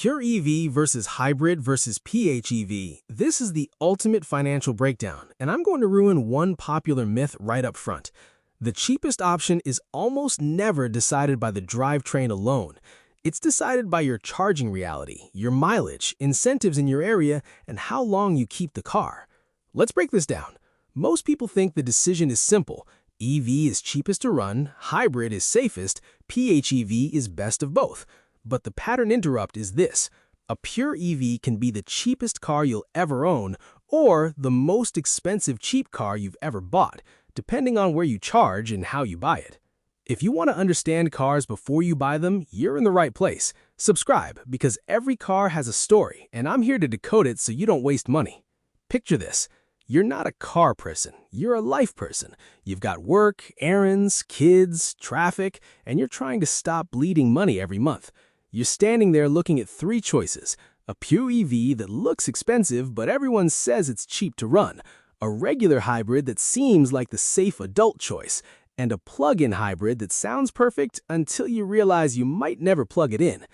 Pure EV versus hybrid versus PHEV. This is the ultimate financial breakdown, and I'm going to ruin one popular myth right up front. The cheapest option is almost never decided by the drivetrain alone. It's decided by your charging reality, your mileage, incentives in your area, and how long you keep the car. Let's break this down. Most people think the decision is simple. EV is cheapest to run, hybrid is safest, PHEV is best of both. But the pattern interrupt is this: a pure EV can be the cheapest car you'll ever own or the most expensive cheap car you've ever bought, depending on where you charge and how you buy it. If you want to understand cars before you buy them, you're in the right place. Subscribe, because every car has a story, and I'm here to decode it so you don't waste money. Picture this. You're not a car person, you're a life person. You've got work, errands, kids, traffic, and you're trying to stop bleeding money every month. You're standing there looking at three choices: a pure EV that looks expensive but everyone says it's cheap to run, a regular hybrid that seems like the safe adult choice, and a plug-in hybrid that sounds perfect until you realize you might never plug it in.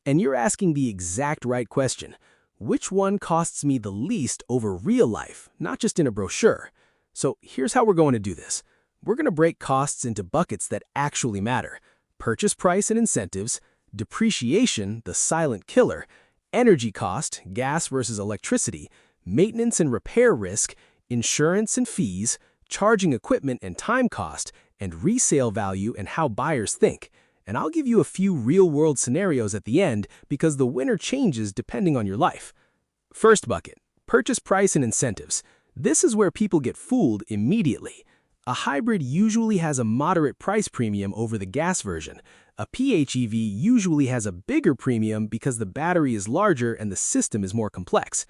And you're asking the exact right question. Which one costs me the least over real life, not just in a brochure? So here's how we're going to do this. We're going to break costs into buckets that actually matter: purchase price and incentives, depreciation, the silent killer, energy cost, gas versus electricity, maintenance and repair risk, insurance and fees, charging equipment and time cost, and resale value and how buyers think. And I'll give you a few real-world scenarios at the end because the winner changes depending on your life. First bucket, purchase price and incentives. This is where people get fooled immediately. A hybrid usually has a moderate price premium over the gas version. A PHEV usually has a bigger premium because the battery is larger and the system is more complex.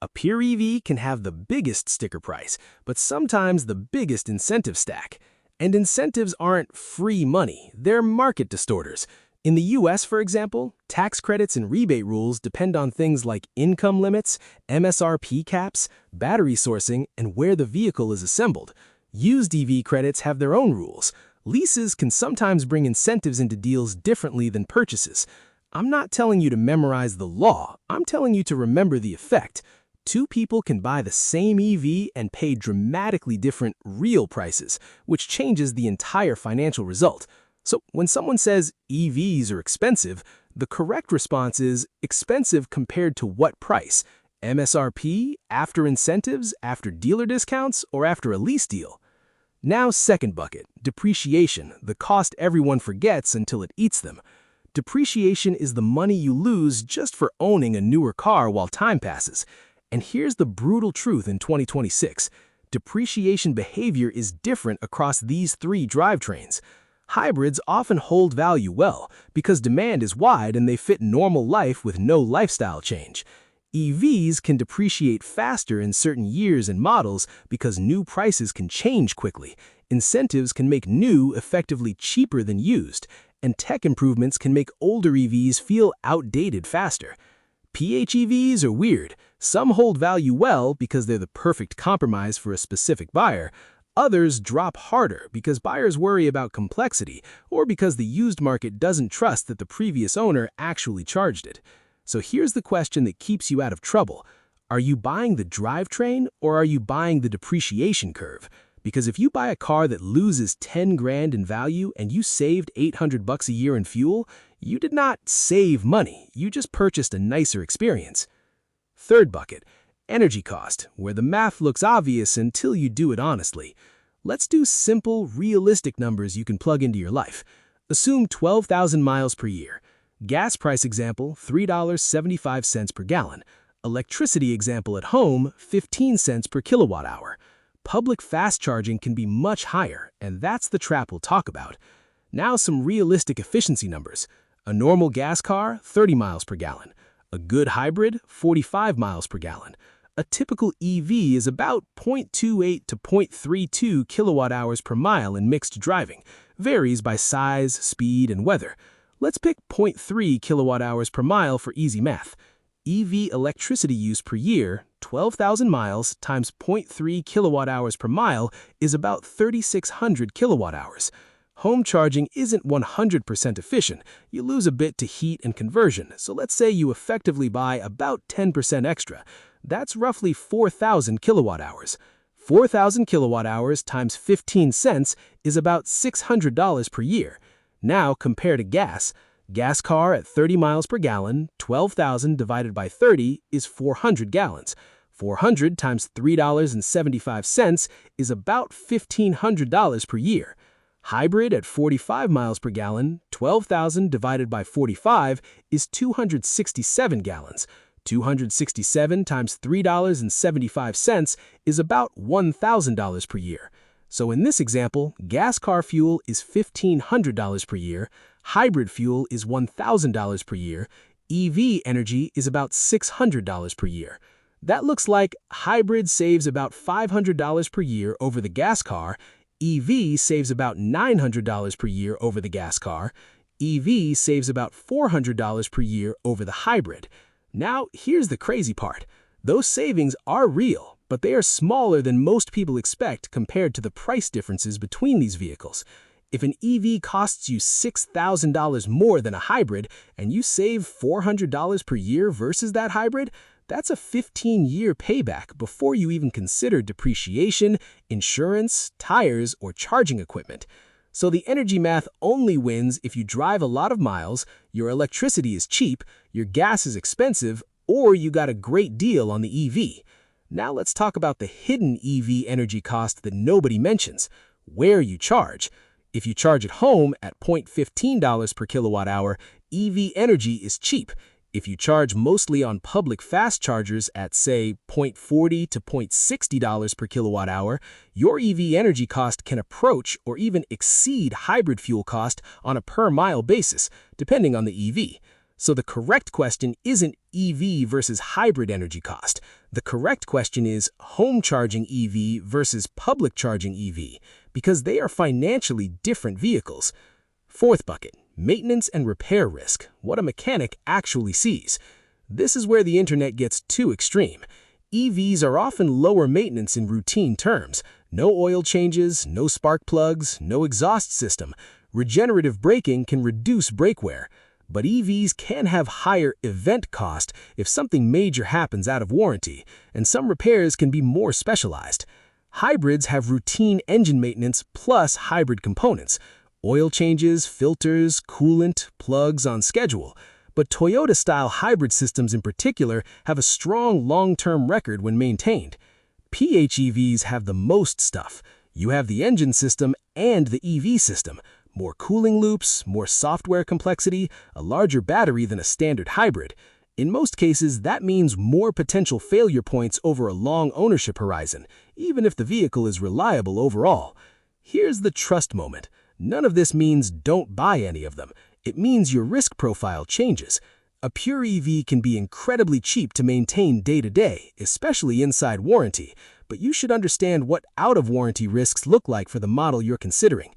A pure EV can have the biggest sticker price, but sometimes the biggest incentive stack. And incentives aren't free money, they're market distorters. In the US, for example, tax credits and rebate rules depend on things like income limits, MSRP caps, battery sourcing, and where the vehicle is assembled. Used EV credits have their own rules. Leases can sometimes bring incentives into deals differently than purchases. I'm not telling you to memorize the law, I'm telling you to remember the effect. Two people can buy the same EV and pay dramatically different real prices, which changes the entire financial result. So when someone says EVs are expensive, the correct response is expensive compared to what price? MSRP, after incentives, after dealer discounts, or after a lease deal? Now, second bucket, depreciation, the cost everyone forgets until it eats them. Depreciation is the money you lose just for owning a newer car while time passes. And here's the brutal truth in 2026. Depreciation behavior is different across these three drivetrains. Hybrids often hold value well because demand is wide and they fit normal life with no lifestyle change. EVs can depreciate faster in certain years and models because new prices can change quickly. Incentives can make new effectively cheaper than used, and tech improvements can make older EVs feel outdated faster. PHEVs are weird. Some hold value well because they're the perfect compromise for a specific buyer. Others drop harder because buyers worry about complexity or because the used market doesn't trust that the previous owner actually charged it. So here's the question that keeps you out of trouble. Are you buying the drivetrain or are you buying the depreciation curve? Because if you buy a car that loses 10 grand in value and you saved $800 a year in fuel, you did not save money, you just purchased a nicer experience. Third bucket, energy cost, where the math looks obvious until you do it honestly. Let's do simple, realistic numbers you can plug into your life. Assume 12,000 miles per year. Gas price example, $3.75 per gallon. Electricity example at home, 15 cents per kilowatt hour. Public fast charging can be much higher, and that's the trap we'll talk about. Now some realistic efficiency numbers. A normal gas car, 30 miles per gallon. A good hybrid, 45 miles per gallon. A typical EV is about 0.28 to 0.32 kilowatt hours per mile in mixed driving. Varies by size, speed, and weather. Let's pick 0.3 kilowatt hours per mile for easy math. EV electricity use per year, 12,000 miles times 0.3 kilowatt hours per mile is about 3,600 kilowatt hours. Home charging isn't 100% efficient. You lose a bit to heat and conversion, so let's say you effectively buy about 10% extra. That's roughly 4,000 kilowatt hours. 4,000 kilowatt hours times 15 cents is about $600 per year. Now compare to gas. Gas car at 30 miles per gallon, 12,000 divided by 30 is 400 gallons. 400 times $3.75 is about $1,500 per year. Hybrid at 45 miles per gallon, 12,000 divided by 45 is 267 gallons. 267 times $3.75 is about $1,000 per year. So in this example, gas car fuel is $1,500 per year, hybrid fuel is $1,000 per year, EV energy is about $600 per year. That looks like hybrid saves about $500 per year over the gas car, EV saves about $900 per year over the gas car, EV saves about $400 per year over the hybrid. Now, here's the crazy part. Those savings are real, but they are smaller than most people expect compared to the price differences between these vehicles. If an EV costs you $6,000 more than a hybrid and you save $400 per year versus that hybrid, that's a 15-year payback before you even consider depreciation, insurance, tires, or charging equipment. So the energy math only wins if you drive a lot of miles, your electricity is cheap, your gas is expensive, or you got a great deal on the EV. Now let's talk about the hidden EV energy cost that nobody mentions: where you charge. If you charge at home at $0.15 per kilowatt hour, EV energy is cheap. If you charge mostly on public fast chargers at, say, $0.40 to $0.60 per kilowatt hour, your EV energy cost can approach or even exceed hybrid fuel cost on a per-mile basis, depending on the EV. So the correct question isn't EV versus hybrid energy cost. The correct question is home charging EV versus public charging EV, because they are financially different vehicles. Fourth bucket: maintenance and repair risk, what a mechanic actually sees. This is where the internet gets too extreme. EVs are often lower maintenance in routine terms. No oil changes, no spark plugs, no exhaust system. Regenerative braking can reduce brake wear. But EVs can have higher event cost if something major happens out of warranty, and some repairs can be more specialized. Hybrids have routine engine maintenance plus hybrid components. Oil changes, filters, coolant, plugs on schedule. But Toyota-style hybrid systems in particular have a strong long-term record when maintained. PHEVs have the most stuff. You have the engine system and the EV system. More cooling loops, more software complexity, a larger battery than a standard hybrid. In most cases, that means more potential failure points over a long ownership horizon, even if the vehicle is reliable overall. Here's the trust moment. None of this means don't buy any of them. It means your risk profile changes. A pure EV can be incredibly cheap to maintain day to day, especially inside warranty, but you should understand what out-of-warranty risks look like for the model you're considering.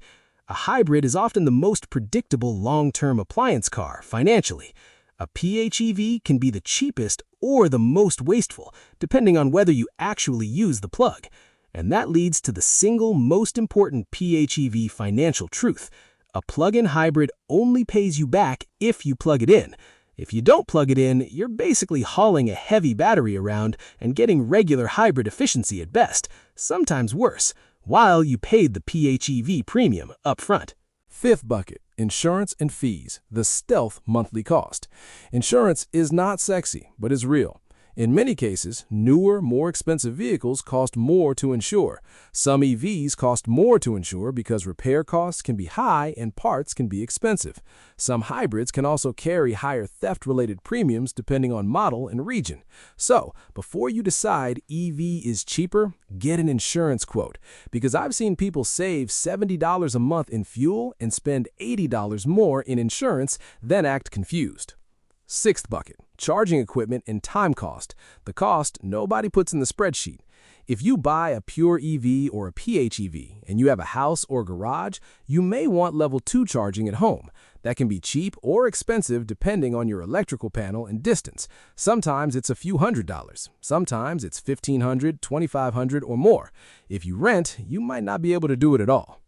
A hybrid is often the most predictable long-term appliance car financially. A PHEV can be the cheapest or the most wasteful, depending on whether you actually use the plug. And that leads to the single most important PHEV financial truth. A plug-in hybrid only pays you back if you plug it in. If you don't plug it in, you're basically hauling a heavy battery around and getting regular hybrid efficiency at best, sometimes worse, while you paid the PHEV premium up front. Fifth bucket: insurance and fees, the stealth monthly cost. Insurance is not sexy, but is real. In many cases, newer, more expensive vehicles cost more to insure. Some EVs cost more to insure because repair costs can be high and parts can be expensive. Some hybrids can also carry higher theft-related premiums depending on model and region. So, before you decide EV is cheaper, get an insurance quote, because I've seen people save $70 a month in fuel and spend $80 more in insurance, then act confused. Sixth bucket: charging equipment and time cost, the cost nobody puts in the spreadsheet. If you buy a pure EV or a PHEV and you have a house or garage, you may want level 2 charging at home. That can be cheap or expensive depending on your electrical panel and distance. Sometimes it's a few $100s. Sometimes it's $1,500, $2,500 or more. If you rent, you might not be able to do it at all.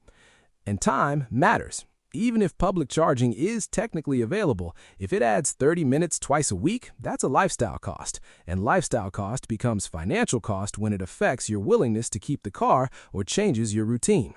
And time matters. Even if public charging is technically available, if it adds 30 minutes twice a week, that's a lifestyle cost. And lifestyle cost becomes financial cost when it affects your willingness to keep the car or changes your routine.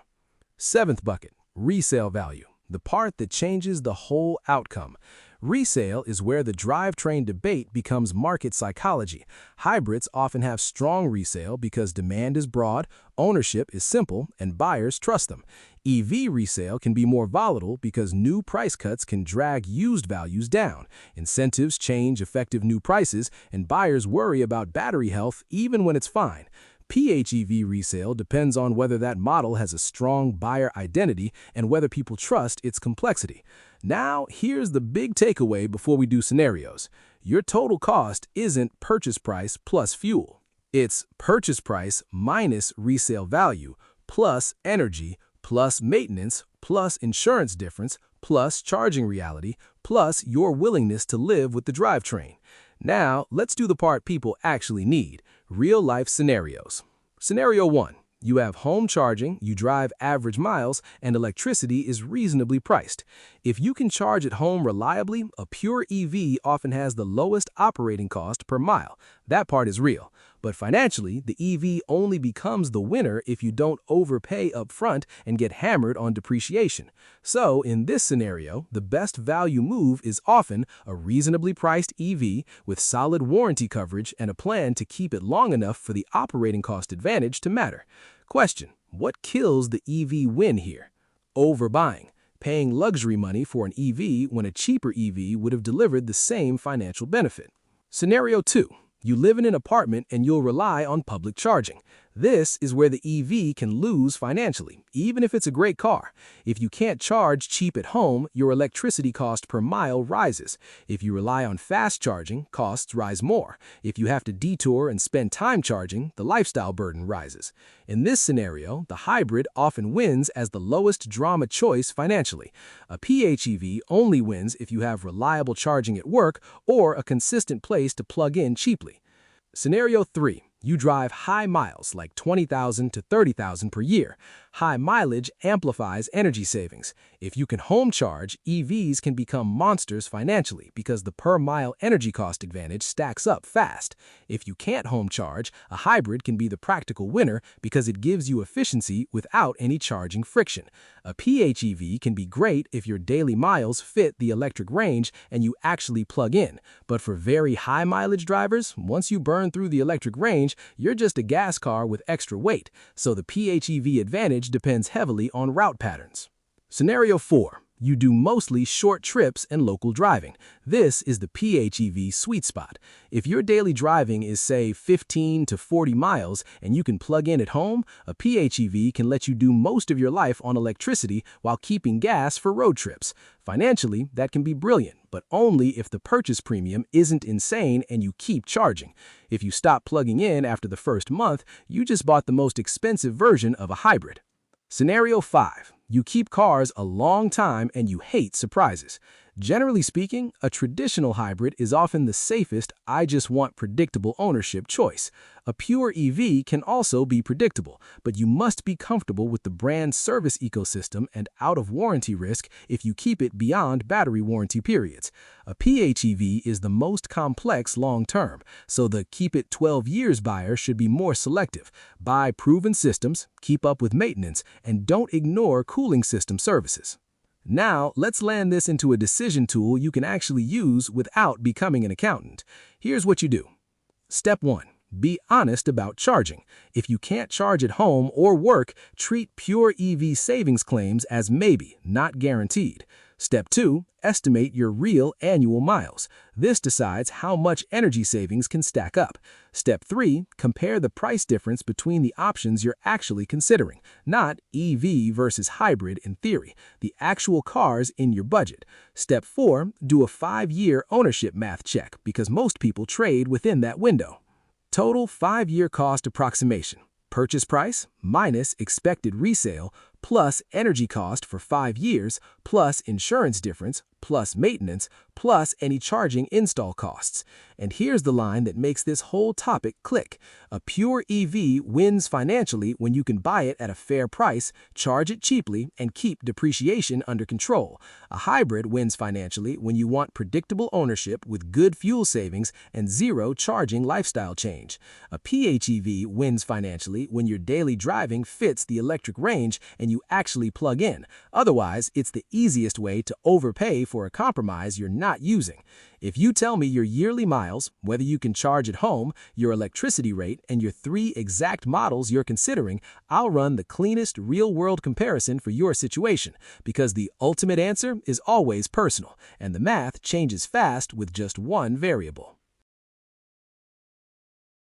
Seventh bucket, resale value, the part that changes the whole outcome. Resale is where the drivetrain debate becomes market psychology. Hybrids often have strong resale because demand is broad, ownership is simple, and buyers trust them. EV resale can be more volatile because new price cuts can drag used values down. Incentives change effective new prices, and buyers worry about battery health even when it's fine. PHEV resale depends on whether that model has a strong buyer identity and whether people trust its complexity. Now, here's the big takeaway before we do scenarios. Your total cost isn't purchase price plus fuel. It's purchase price minus resale value, plus energy, plus maintenance, plus insurance difference, plus charging reality, plus your willingness to live with the drivetrain. Now, let's do the part people actually need. Real-life scenarios. Scenario 1. You have home charging, you drive average miles, and electricity is reasonably priced. If you can charge at home reliably, a pure EV often has the lowest operating cost per mile. That part is real. But financially, the EV only becomes the winner if you don't overpay up front and get hammered on depreciation. So, in this scenario, the best value move is often a reasonably priced EV with solid warranty coverage and a plan to keep it long enough for the operating cost advantage to matter. Question: what kills the EV win here? Overbuying. Paying luxury money for an EV when a cheaper EV would have delivered the same financial benefit. Scenario 2. You live in an apartment and you'll rely on public charging. This is where the EV can lose financially, even if it's a great car. If you can't charge cheap at home, your electricity cost per mile rises. If you rely on fast charging, costs rise more. If you have to detour and spend time charging, the lifestyle burden rises. In this scenario, the hybrid often wins as the lowest drama choice financially. A PHEV only wins if you have reliable charging at work or a consistent place to plug in cheaply. Scenario 3. You drive high miles, like 20,000 to 30,000 per year. High mileage amplifies energy savings. If you can home charge, EVs can become monsters financially because the per-mile energy cost advantage stacks up fast. If you can't home charge, a hybrid can be the practical winner because it gives you efficiency without any charging friction. A PHEV can be great if your daily miles fit the electric range and you actually plug in. But for very high mileage drivers, once you burn through the electric range, you're just a gas car with extra weight, so the PHEV advantage depends heavily on route patterns. Scenario 4. You do mostly short trips and local driving. This is the PHEV sweet spot. If your daily driving is, say, 15 to 40 miles and you can plug in at home, a PHEV can let you do most of your life on electricity while keeping gas for road trips. Financially, that can be brilliant, but only if the purchase premium isn't insane and you keep charging. If you stop plugging in after the first month, you just bought the most expensive version of a hybrid. Scenario 5. You keep cars a long time and you hate surprises. Generally speaking, a traditional hybrid is often the safest I just want predictable ownership choice. A pure EV can also be predictable, but you must be comfortable with the brand service ecosystem and out-of-warranty risk if you keep it beyond battery warranty periods. A PHEV is the most complex long-term, so the keep it 12 years buyer should be more selective. Buy proven systems, keep up with maintenance, and don't ignore cooling system services. Now, let's land this into a decision tool you can actually use without becoming an accountant. Here's what you do. Step 1. Be honest about charging. If you can't charge at home or work, treat pure EV savings claims as maybe, not guaranteed. Step 2. Estimate your real annual miles. This decides how much energy savings can stack up. Step 3. Compare the price difference between the options you're actually considering, not EV versus hybrid in theory, the actual cars in your budget. Step 4. Do a 5-year ownership math check because most people trade within that window. Total 5-year cost approximation. Purchase price minus expected resale plus energy cost for 5 years plus insurance difference plus maintenance, plus any charging install costs. And here's the line that makes this whole topic click. A pure EV wins financially when you can buy it at a fair price, charge it cheaply, and keep depreciation under control. A hybrid wins financially when you want predictable ownership with good fuel savings and zero charging lifestyle change. A PHEV wins financially when your daily driving fits the electric range and you actually plug in. Otherwise, it's the easiest way to overpay for a compromise you're not using. If you tell me your yearly miles, whether you can charge at home, your electricity rate, and your 3 exact models you're considering, I'll run the cleanest real-world comparison for your situation, because the ultimate answer is always personal, and the math changes fast with just one variable.